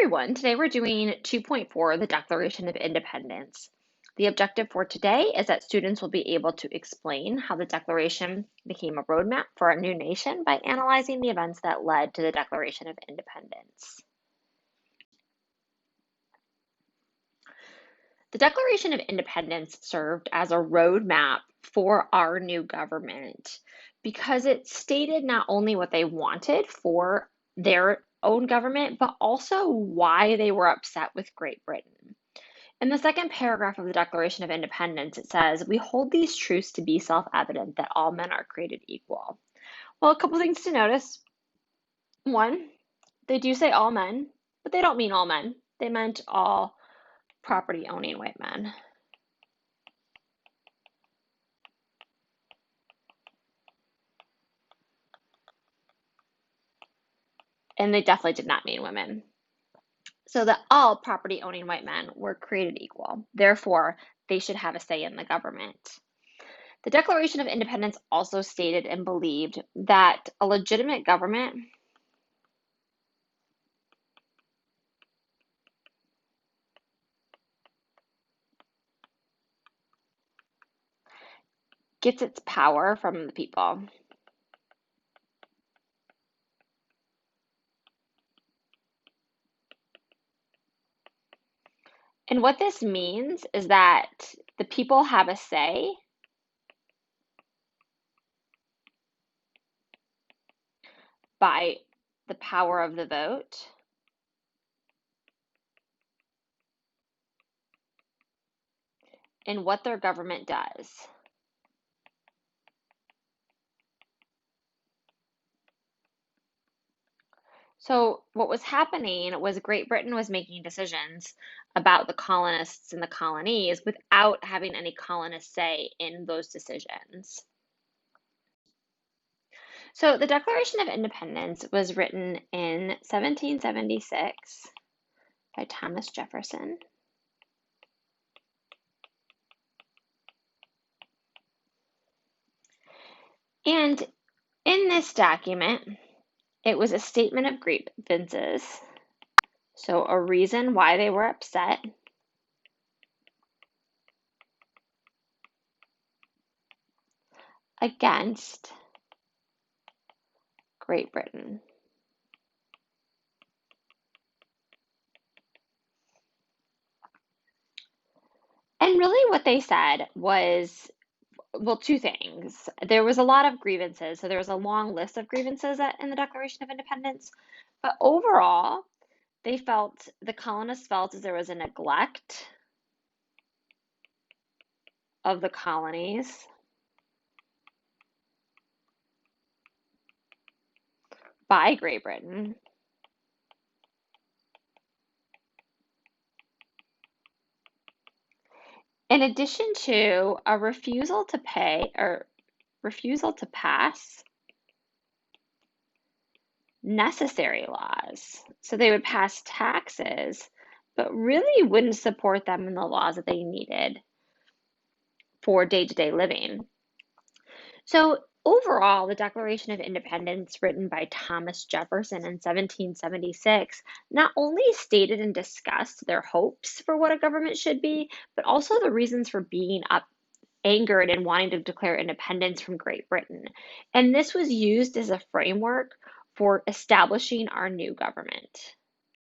everyone, today we're doing 2.4, the Declaration of Independence. The objective for today is that students will be able to explain how the Declaration became a roadmap for our new nation by analyzing the events that led to the Declaration of Independence. The Declaration of Independence served as a roadmap for our new government because it stated not only what they wanted for their own government, but also why they were upset with Great Britain. In the second paragraph of the Declaration of Independence, it says, "We hold these truths to be self-evident that all men are created equal." Well, a couple things to notice. One, they do say all men, but they don't mean all men. They meant all property-owning white men. And they definitely did not mean women. So that all property-owning white men were created equal. Therefore, they should have a say in the government. The Declaration of Independence also stated and believed that a legitimate government gets its power from the people. And what this means is that the people have a say by the power of the vote in what their government does. So what was happening was Great Britain was making decisions about the colonists in the colonies without having any colonists say in those decisions. So the Declaration of Independence was written in 1776 by Thomas Jefferson. And in this document, it was a statement of grievances, so a reason why they were upset, against Great Britain. And really what they said was, well, two things. There was a lot of grievances, so there was a long list of grievances in the Declaration of Independence, but overall, the colonists felt as there was a neglect of the colonies by Great Britain. In addition to a refusal to pass necessary laws. So they would pass taxes, but really wouldn't support them in the laws that they needed for day-to-day living. So overall, the Declaration of Independence, written by Thomas Jefferson in 1776, not only stated and discussed their hopes for what a government should be, but also the reasons for being angered and wanting to declare independence from Great Britain. And this was used as a framework for establishing our new government.